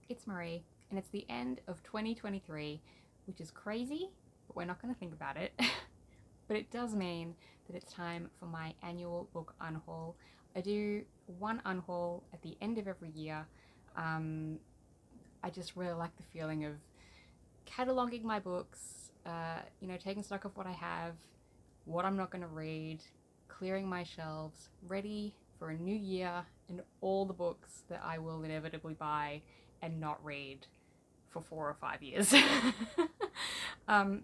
it's Marie, and it's the end of 2023, which is crazy, but we're not going to think about it. But it does mean that it's time for my annual book unhaul. I do one unhaul at the end of every year. Um, I just really like the feeling of cataloguing my books, taking stock of what I have, what I'm not going to read, clearing my shelves, ready for a new year and all the books that I will inevitably buy and not read for 4 or 5 years. um,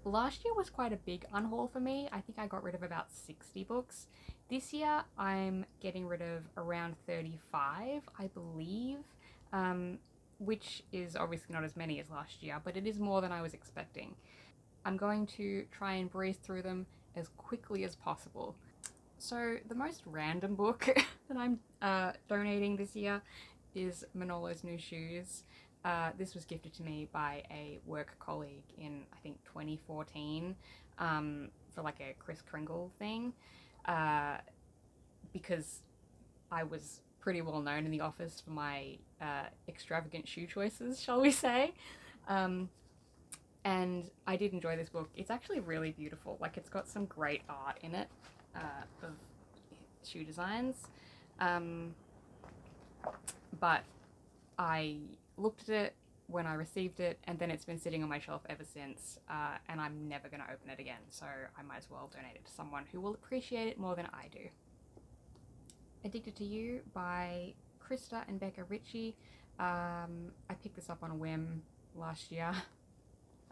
Last year was quite a big unhaul for me. I think I got rid of about 60 books. This year I'm getting rid of around 35, I believe, um, which is obviously not as many as last year, but it is more than I was expecting. I'm going to try and breeze through them as quickly as possible. So, the most random book that I'm donating this year is Manolo's New Shoes. This was gifted to me by a work colleague in, I think, 2014 for like a Kris Kringle thing uh, because I was pretty well known in the office for my extravagant shoe choices, shall we say. Um, and I did enjoy this book. It's actually really beautiful. Like, it's got some great art in it of shoe designs. Um, but I looked at it when I received it, and then it's been sitting on my shelf ever since, and I'm never going to open it again, so I might as well donate it to someone who will appreciate it more than I do. Addicted to You by Krista and Becca Ritchie. I picked this up on a whim last year.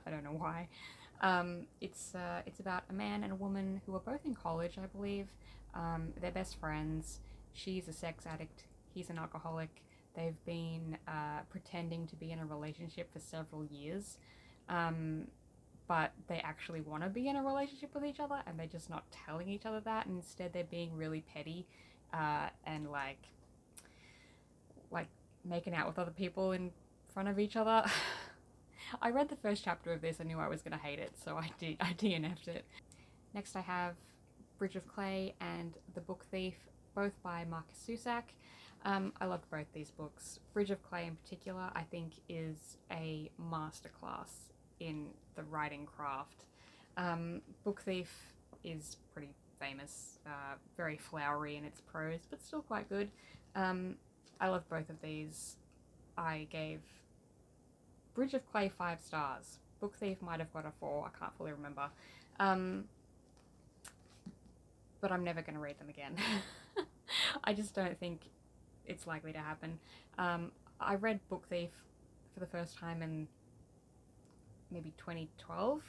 I don't know why. It's about a man and a woman who are both in college, I believe. They're best friends. She's a sex addict. He's an alcoholic. They've been pretending to be in a relationship for several years, um, but they actually want to be in a relationship with each other, and they're just not telling each other that. And instead, they're being really petty and like making out with other people in front of each other. I read the first chapter of this. I knew I was going to hate it, so I DNF'd it. Next, I have Bridge of Clay and The Book Thief, both by Marcus Zusak. I loved both these books. Bridge of Clay, in particular, I think is a masterclass in the writing craft. Book Thief is pretty famous, very flowery in its prose, but still quite good. I love both of these. I gave Bridge of Clay 5 stars. Book Thief might have got a 4, I can't fully remember. But I'm never going to read them again. I just don't think it's likely to happen. I read Book Thief for the first time in maybe 2012,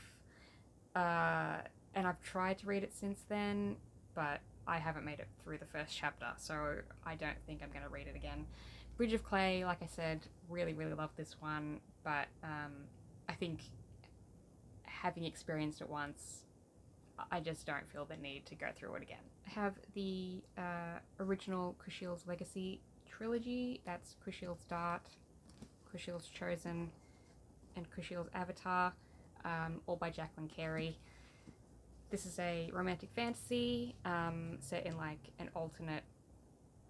and I've tried to read it since then, but I haven't made it through the first chapter, so I don't think I'm going to read it again. Bridge of Clay, like I said, really, really love this one, but I think having experienced it once, I just don't feel the need to go through it again. I have the original Kushiel's Legacy trilogy. That's Kushiel's Dart, Kushiel's Chosen, and Kushiel's Avatar, all by Jacqueline Carey. This is a romantic fantasy set in like an alternate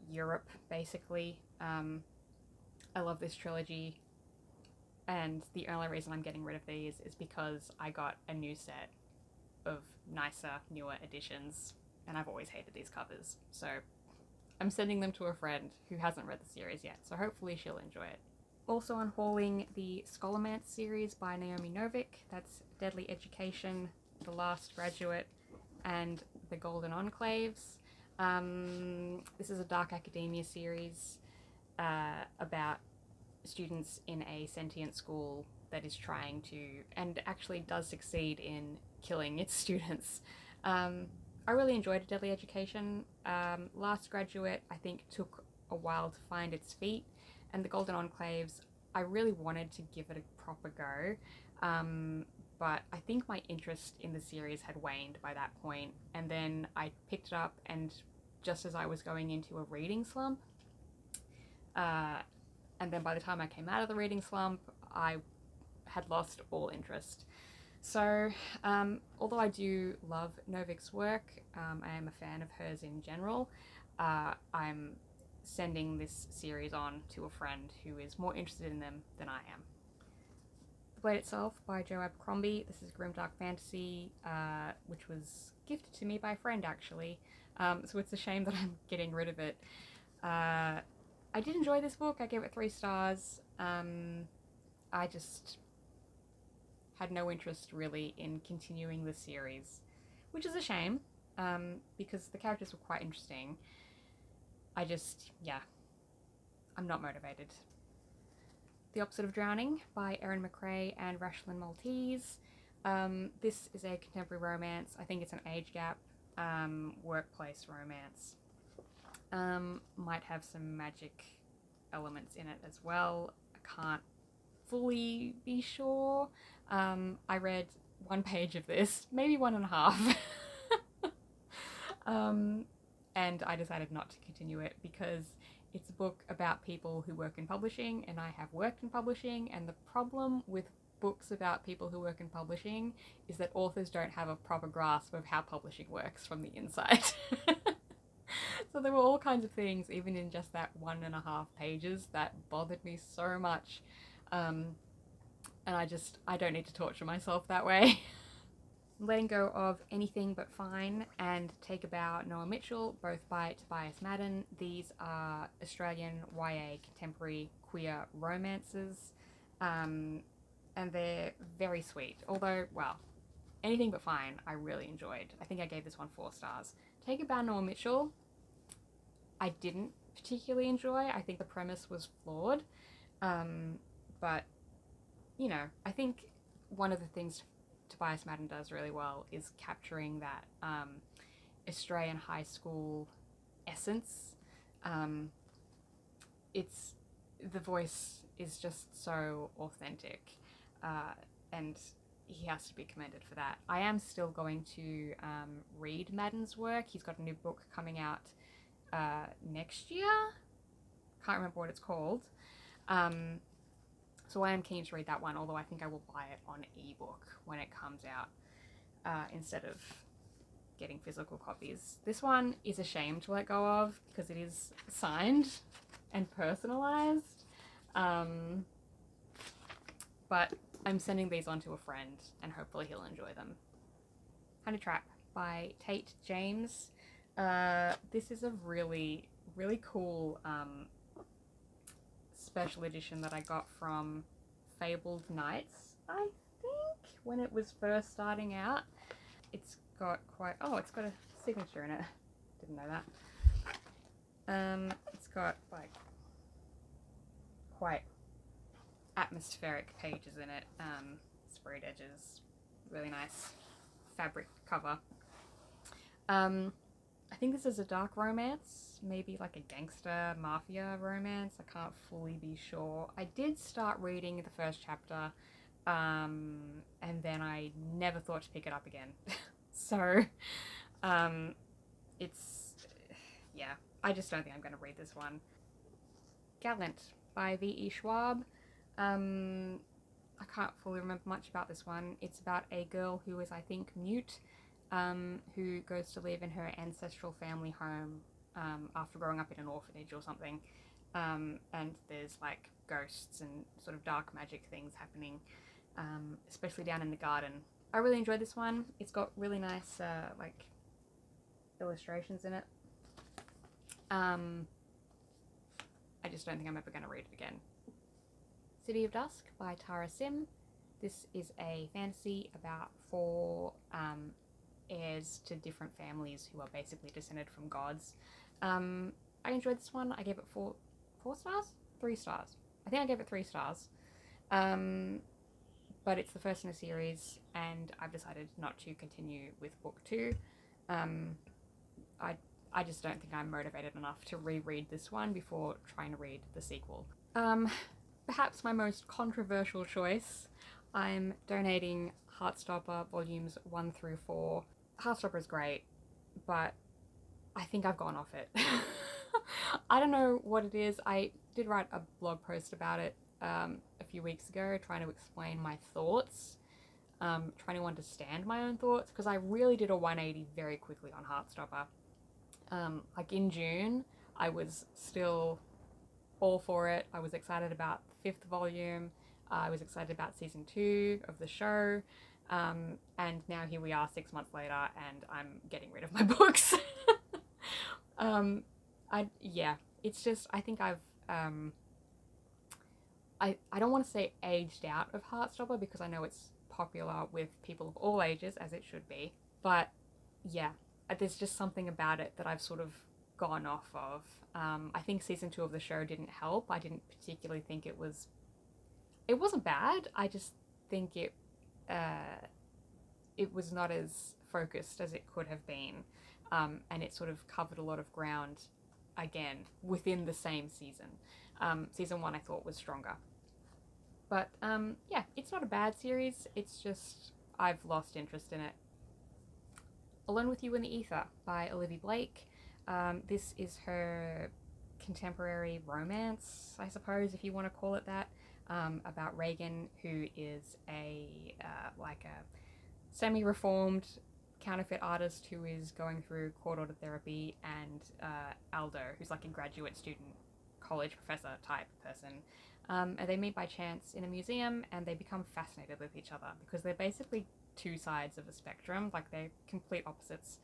Europe, basically. I love this trilogy, and the only reason I'm getting rid of these is because I got a new set of nicer, newer editions, and I've always hated these covers, so I'm sending them to a friend who hasn't read the series yet, so hopefully she'll enjoy it. Also unhauling the Scholomance series by Naomi Novik. That's Deadly Education, The Last Graduate, and The Golden Enclaves. This is a dark academia series about students in a sentient school that is trying to, and actually does succeed in, killing its students. I really enjoyed Deadly Education. Last Graduate, I think, took a while to find its feet, and The Golden Enclaves, I really wanted to give it a proper go, but I think my interest in the series had waned by that point, and then I picked it up, and just as I was going into a reading slump, and then by the time I came out of the reading slump, I had lost all interest. So, although I do love Novik's work, I am a fan of hers in general. I'm sending this series on to a friend who is more interested in them than I am. The Blade itself by Joe Abercrombie. This is grimdark fantasy, which was gifted to me by a friend actually. So it's a shame that I'm getting rid of it. I did enjoy this book. I gave it 3 stars. I just had no interest really in continuing the series, which is a shame, because the characters were quite interesting. I'm not motivated. The Opposite of Drowning by Erin McRae and Rashlyn Maltese. This is a contemporary romance. I think it's an age gap workplace romance. Might have some magic elements in it as well. I can't fully be sure. I read 1 page of this, maybe 1.5. And I decided not to continue it because it's a book about people who work in publishing, and I have worked in publishing, and the problem with books about people who work in publishing is that authors don't have a proper grasp of how publishing works from the inside. So there were all kinds of things, even in just that 1.5 pages, that bothered me so much. And I don't need to torture myself that way. Letting Go of Anything But Fine and Take a Bow, Noah Mitchell, both by Tobias Madden. These are Australian YA contemporary queer romances, and they're very sweet. Although, well, Anything But Fine I really enjoyed. I think I gave this one 4 stars. Take a Bow, Noah Mitchell, I didn't particularly enjoy. I think the premise was flawed, but, you know, I think one of the things Tobias Madden does really well is capturing that Australian high school essence. It's the voice is just so authentic, and he has to be commended for that. I am still going to read Madden's work. He's got a new book coming out next year. Can't remember what it's called. So I am keen to read that one, although I think I will buy it on ebook when it comes out, instead of getting physical copies. This one is a shame to let go of because it is signed and personalized. But I'm sending these on to a friend and hopefully he'll enjoy them. Honey Trap by Tate James. This is a really, really cool special edition that I got from Fabled Knights, I think, when it was first starting out. It's got it's got a signature in it. Didn't know that. It's got like quite atmospheric pages in it, sprayed edges, really nice fabric cover. I think this is a dark romance, maybe like a gangster mafia romance. I can't fully be sure. I did start reading the first chapter, and then I never thought to pick it up again. So, I just don't think I'm going to read this one. Gallant by V.E. Schwab. I can't fully remember much about this one. It's about a girl who is, I think, mute, who goes to live in her ancestral family home after growing up in an orphanage or something. And there's like ghosts and sort of dark magic things happening, especially down in the garden. I really enjoyed this one. It's got really nice like illustrations in it. I just don't think I'm ever going to read it again. City of Dusk by Tara Sim. This is a fantasy about 4 heirs to different families who are basically descended from gods. I enjoyed this one. I gave it 4 stars? 3 stars. I think I gave it 3 stars. But it's the first in a series, and I've decided not to continue with book 2. I just don't think I'm motivated enough to reread this one before trying to read the sequel. Perhaps my most controversial choice, I'm donating Heartstopper volumes 1 through 4. Heartstopper is great, but I think I've gone off it. I don't know what it is. I did write a blog post about it a few weeks ago, trying to explain my thoughts, trying to understand my own thoughts, because I really did a 180 very quickly on Heartstopper. Like in June, I was still all for it. I was excited about the fifth volume. I was excited about season 2 of the show. And now here we are 6 months later, and I'm getting rid of my books. Yeah, it's just, I think I don't want to say aged out of Heartstopper because I know it's popular with people of all ages, as it should be. But yeah, there's just something about it that I've sort of gone off of. I think season 2 of the show didn't help. I didn't particularly think it wasn't bad. I just think it was not as focused as it could have been. And it sort of covered a lot of ground again within the same season. Season 1 I thought was stronger. But yeah, it's not a bad series. It's just I've lost interest in it. Alone with You in the Ether by Olivia Blake. This is her contemporary romance, I suppose, if you want to call it that, about Reagan, who is a semi-reformed counterfeit artist who is going through court-ordered therapy, and Aldo, who's like a graduate student, college professor type person. And they meet by chance in a museum, and they become fascinated with each other because they're basically two sides of a spectrum, like they're complete opposites.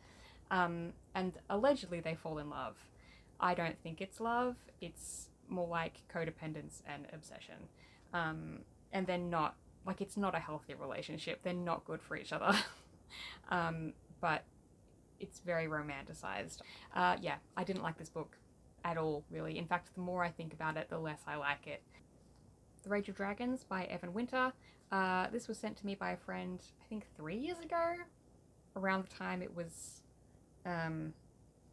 And allegedly they fall in love. I don't think it's love. It's more like codependence and obsession. And they're not, like, it's not a healthy relationship. They're not good for each other. But it's very romanticized. Yeah, I didn't like this book at all, really. In fact, the more I think about it, the less I like it. The Rage of Dragons by Evan Winter. This was sent to me by a friend, I think 3 years ago, around the time it was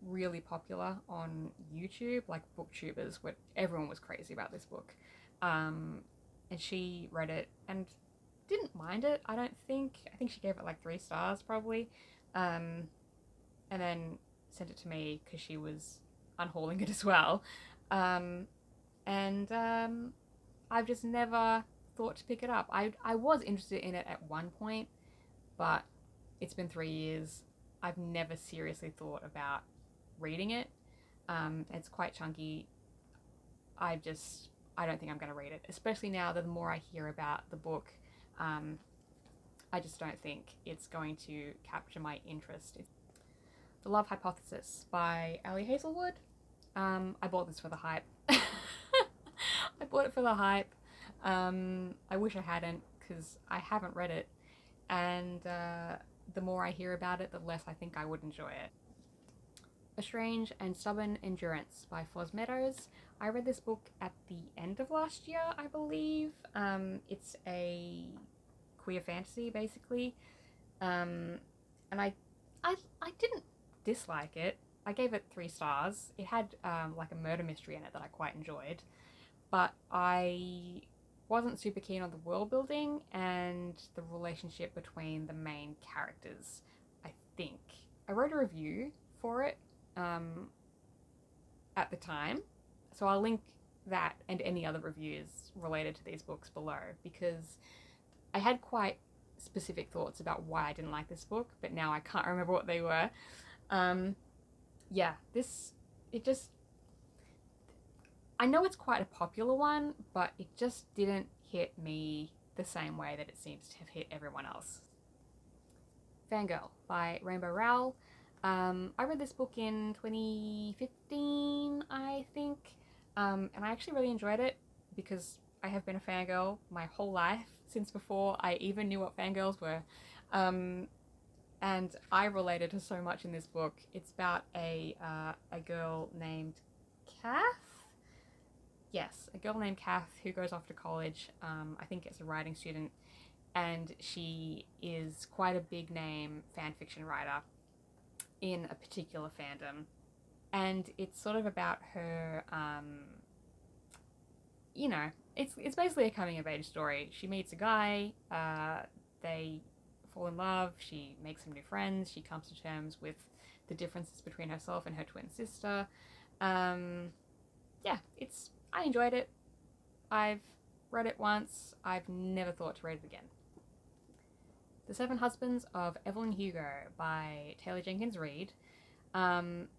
really popular on YouTube, like booktubers, where everyone was crazy about this book. And she read it and didn't mind it, I don't think. I think she gave it like 3 stars probably. And then sent it to me because she was unhauling it as well. I've just never thought to pick it up. I was interested in it at one point, but it's been 3 years. I've never seriously thought about reading it. It's quite chunky. I don't think I'm going to read it, especially now that the more I hear about the book, I just don't think it's going to capture my interest. The Love Hypothesis by Ali Hazelwood. I bought this for the hype. I bought it for the hype. I wish I hadn't, because I haven't read it, and the more I hear about it, the less I think I would enjoy it. A Strange and Stubborn Endurance by Foz Meadows. I read this book at the end of last year, I believe. It's a queer fantasy, basically, and I didn't dislike it. I gave it 3 stars. It had like a murder mystery in it that I quite enjoyed, but I wasn't super keen on the world building and the relationship between the main characters, I think. I wrote a review for it at the time, so I'll link that and any other reviews related to these books below, because I had quite specific thoughts about why I didn't like this book, but now I can't remember what they were. Yeah, I know it's quite a popular one, but it just didn't hit me the same way that it seems to have hit everyone else. Fangirl by Rainbow Rowell. I read this book in 2015, I think, and I actually really enjoyed it because I have been a fangirl my whole life, since before I even knew what fangirls were. And I related to so much in this book. It's about a girl named Kath. Yes, a girl named Kath who goes off to college, I think as a writing student, and she is quite a big name fanfiction writer in a particular fandom. And it's sort of about her, it's basically a coming of age story. She meets a guy, they fall in love, she makes some new friends, she comes to terms with the differences between herself and her twin sister. Yeah, I enjoyed it. I've read it once. I've never thought to read it again. The Seven Husbands of Evelyn Hugo by Taylor Jenkins Reid.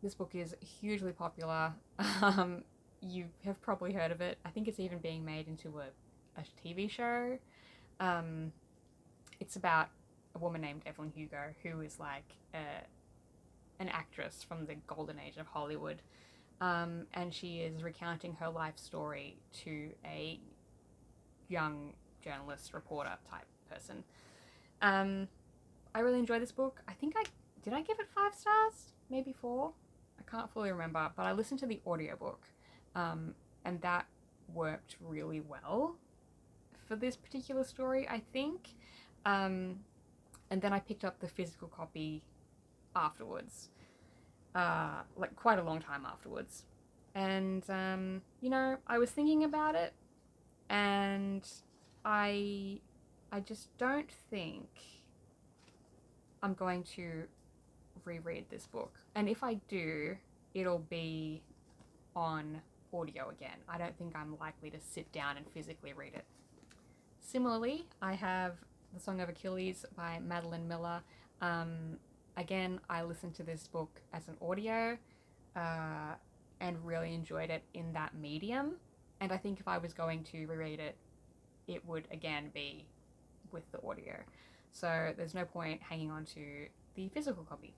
This book is hugely popular. Um, you have probably heard of it. I think it's even being made into a TV show. Um, it's about a woman named Evelyn Hugo, who is like an actress from the golden age of Hollywood. And she is recounting her life story to a young journalist, reporter type person. Um, I really enjoyed this book. I think I give it 5 stars, maybe 4. I can't fully remember, but I listened to the audiobook, and that worked really well for this particular story, I think. Um, and then I picked up the physical copy afterwards, like quite a long time afterwards. And I was thinking about it, and I I just don't think I'm going to reread this book. And if I do, it'll be on audio again. I don't think I'm likely to sit down and physically read it. Similarly, I have The Song of Achilles by Madeline Miller. Again, I listened to this book as an audio and really enjoyed it in that medium. And I think if I was going to reread it, it would again be with the audio. So there's no point hanging on to the physical copy.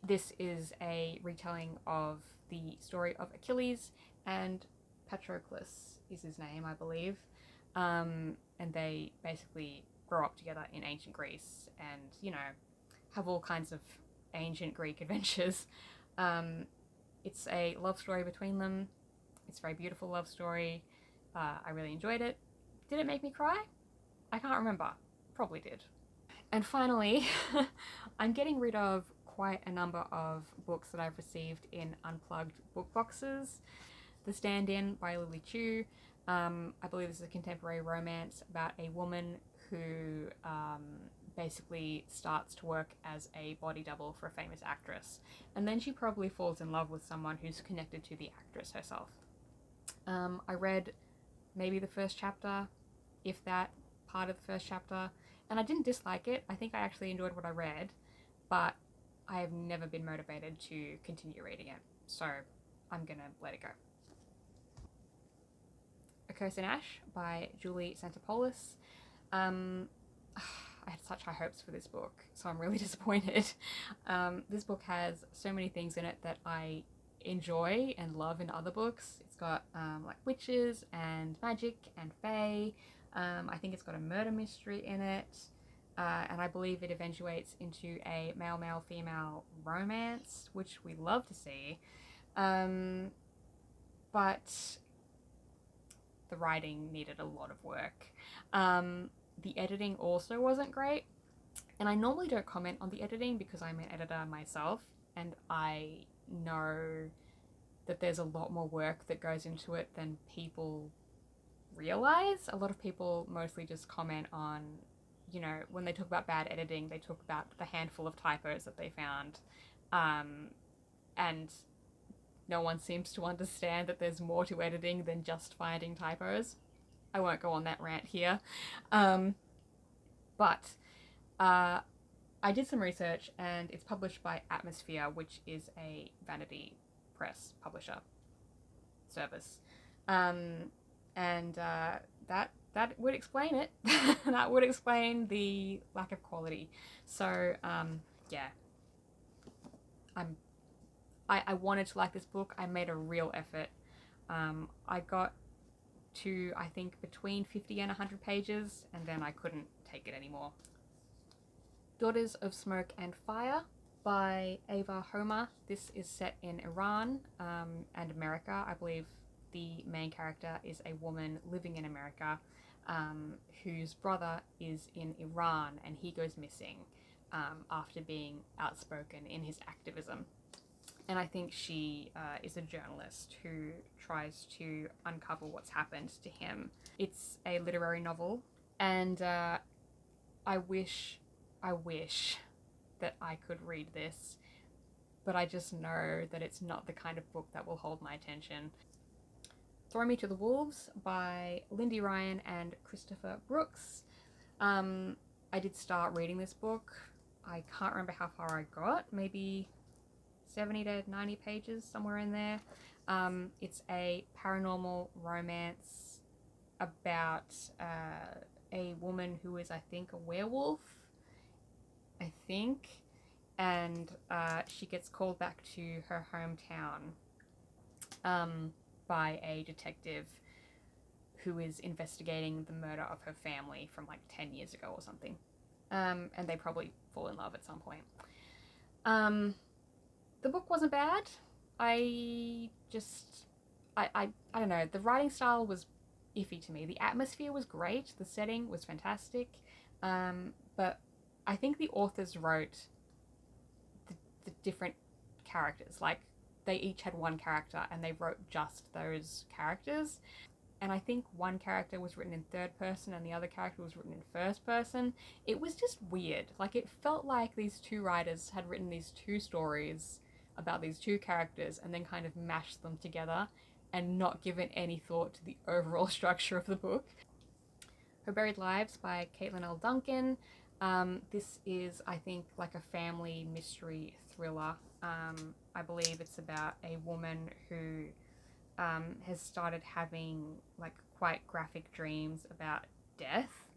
This is a retelling of the story of Achilles and Patroclus is his name, I believe. And they basically grow up together in ancient Greece and, have all kinds of ancient Greek adventures. It's a love story between them. It's a very beautiful love story. I really enjoyed it. Did it make me cry? I can't remember. Probably did. And finally, I'm getting rid of quite a number of books that I've received in unplugged book boxes. The Stand-In by Lily Chu. I believe this is a contemporary romance about a woman who basically starts to work as a body double for a famous actress. And then she probably falls in love with someone who's connected to the actress herself. I read maybe the first chapter, if that, part of the first chapter, and I didn't dislike it. I think I actually enjoyed what I read, but I have never been motivated to continue reading it, so I'm gonna let it go. A Curse in Ash by Julie Santopoulos. I had such high hopes for this book, so I'm really disappointed. This book has so many things in it that I enjoy and love in other books. It's got like witches and magic and fae. I think it's got a murder mystery in it, and I believe it eventuates into a male-female romance, which we love to see. But the writing needed a lot of work. The editing also wasn't great, and I normally don't comment on the editing because I'm an editor myself, and I know that there's a lot more work that goes into it than people realize. A lot of people mostly just comment on, when they talk about bad editing, they talk about the handful of typos that they found, and no one seems to understand that there's more to editing than just finding typos. I won't go on that rant here. But I did some research, and it's published by Atmosphere, which is a vanity press publisher service. And that would explain it. That would explain the lack of quality. So, yeah. I wanted to like this book. I made a real effort. I got to, I think, between 50 and 100 pages, and then I couldn't take it anymore. Daughters of Smoke and Fire by Ava Homer. This is set in Iran and America. I believe the main character is a woman living in America whose brother is in Iran, and he goes missing after being outspoken in his activism. And I think she is a journalist who tries to uncover what's happened to him. It's a literary novel, and I wish that I could read this, but I just know that it's not the kind of book that will hold my attention. Throw Me to the Wolves by Lindy Ryan and Christopher Brooks. I did start reading this book. I can't remember how far I got, maybe 70 to 90 pages, somewhere in there. It's a paranormal romance about a woman who is, I think, a werewolf, I think, and she gets called back to her hometown by a detective who is investigating the murder of her family from like 10 years ago or something. And they probably fall in love at some point. The book wasn't bad. I just, I don't know. The writing style was iffy to me. The atmosphere was great. The setting was fantastic. But I think the authors wrote the different characters. Like, they each had one character and they wrote just those characters. And I think one character was written in third person and the other character was written in first person. It was just weird. Like, it felt like these two writers had written these two stories about these two characters and then kind of mashed them together and not given any thought to the overall structure of the book. Her Buried Lives by Caitlin L. Duncan. This is, I think, like a family mystery thriller. I believe it's about a woman who has started having like quite graphic dreams about death.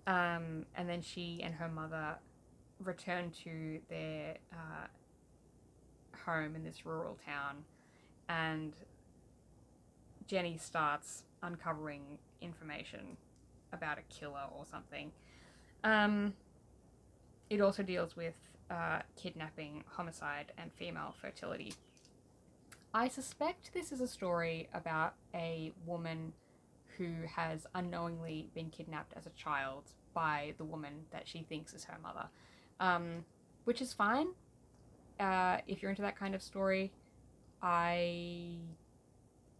And then she and her mother return to their home in this rural town, and Jenny starts uncovering information about a killer or something. It also deals with kidnapping, homicide, and female fertility. I suspect this is a story about a woman who has unknowingly been kidnapped as a child by the woman that she thinks is her mother, which is fine. If you're into that kind of story, I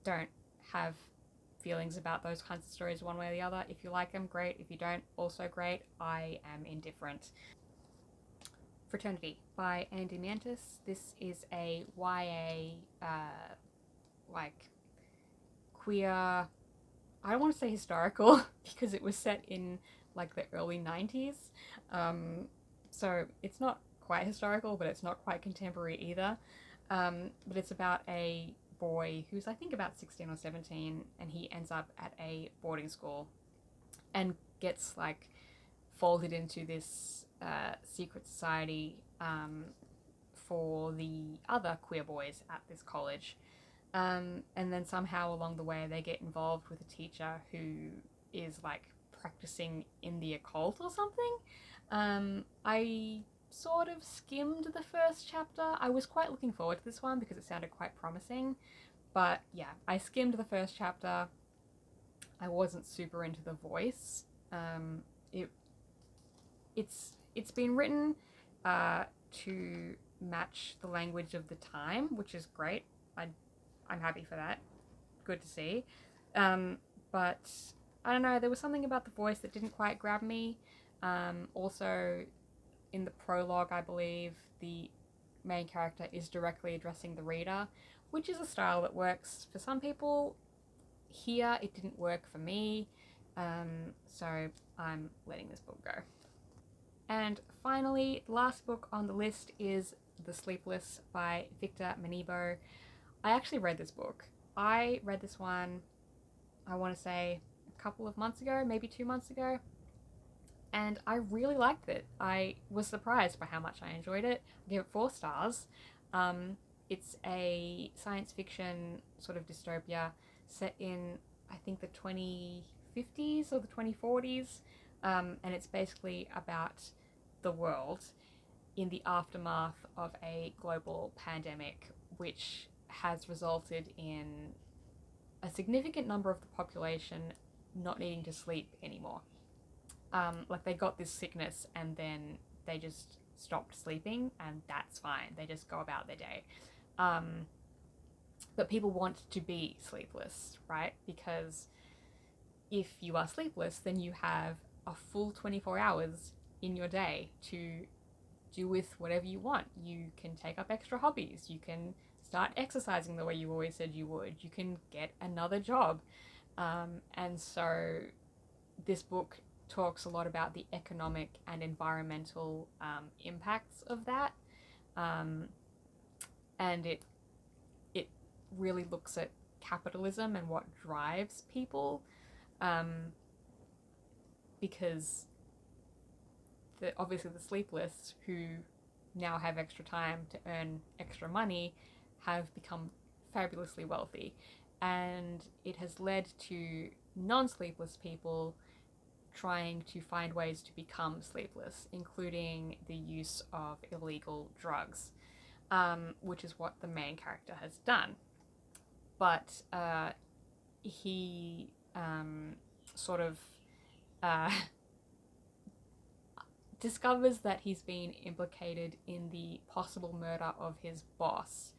don't have feelings about those kinds of stories one way or the other. If you like them, great. If you don't, also great. I am indifferent. Fraternity by Andy Mantis. This is a YA, like, queer, I don't want to say historical because it was set in like the early 90s. So it's not quite historical, but it's not quite contemporary either. But it's about a boy who's, I think, about 16 or 17, and he ends up at a boarding school and gets like folded into this secret society for the other queer boys at this college. And then somehow along the way they get involved with a teacher who is like practicing in the occult or something. I sort of skimmed the first chapter. I was quite looking forward to this one because it sounded quite promising. But yeah, I skimmed the first chapter. I wasn't super into the voice. It's been written to match the language of the time, which is great. I'm happy for that. Good to see. But I don't know, there was something about the voice that didn't quite grab me. Also, in the prologue, I believe, the main character is directly addressing the reader, which is a style that works for some people. Here, it didn't work for me. So I'm letting this book go. And finally, the last book on the list is The Sleepless by Victor Manibo. I actually read this book. I read this one, I want to say, a couple of months ago, maybe 2 months ago, and I really liked it. I was surprised by how much I enjoyed it. I gave it 4 stars. It's a science fiction sort of dystopia set in, I think, the 2050s or the 2040s, and it's basically about the world in the aftermath of a global pandemic, which has resulted in a significant number of the population not needing to sleep anymore. Like, they got this sickness and then they just stopped sleeping, and that's fine. They just go about their day. But people want to be sleepless, right? Because if you are sleepless, then you have a full 24 hours in your day to do with whatever you want. You can take up extra hobbies. You can start exercising the way you always said you would. You can get another job. And so this book talks a lot about the economic and environmental impacts of that. and it really looks at capitalism and what drives people, because obviously the sleepless, who now have extra time to earn extra money, have become fabulously wealthy, and it has led to non-sleepless people trying to find ways to become sleepless, including the use of illegal drugs, which is what the main character has done. But he sort of uh, discovers that he's been implicated in the possible murder of his boss,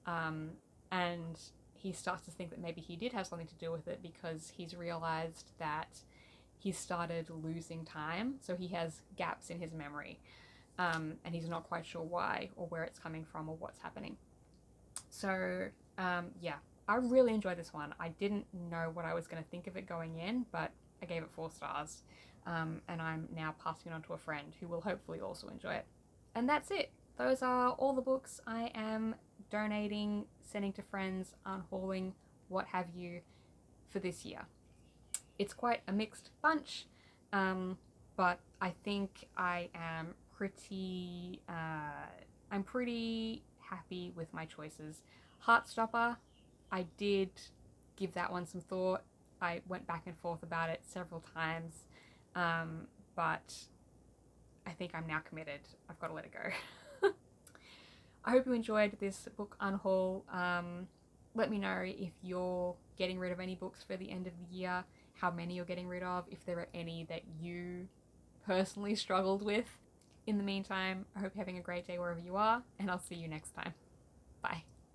and he starts to think that maybe he did have something to do with it, because he's realized that he's started losing time, so he has gaps in his memory, and he's not quite sure why or where it's coming from or what's happening. So yeah, I really enjoyed this one. I didn't know what I was going to think of it going in, but I gave it 4 stars, and I'm now passing it on to a friend who will hopefully also enjoy it. And that's it. Those are all the books I am donating, sending to friends, unhauling, what have you, for this year. It's quite a mixed bunch, but I think I am I'm pretty happy with my choices. Heartstopper, I did give that one some thought. I went back and forth about it several times, but I think I'm now committed. I've got to let it go. I hope you enjoyed this book unhaul. Let me know if you're getting rid of any books for the end of the year, how many you're getting rid of, if there are any that you personally struggled with. In the meantime, I hope you're having a great day wherever you are, and I'll see you next time. Bye.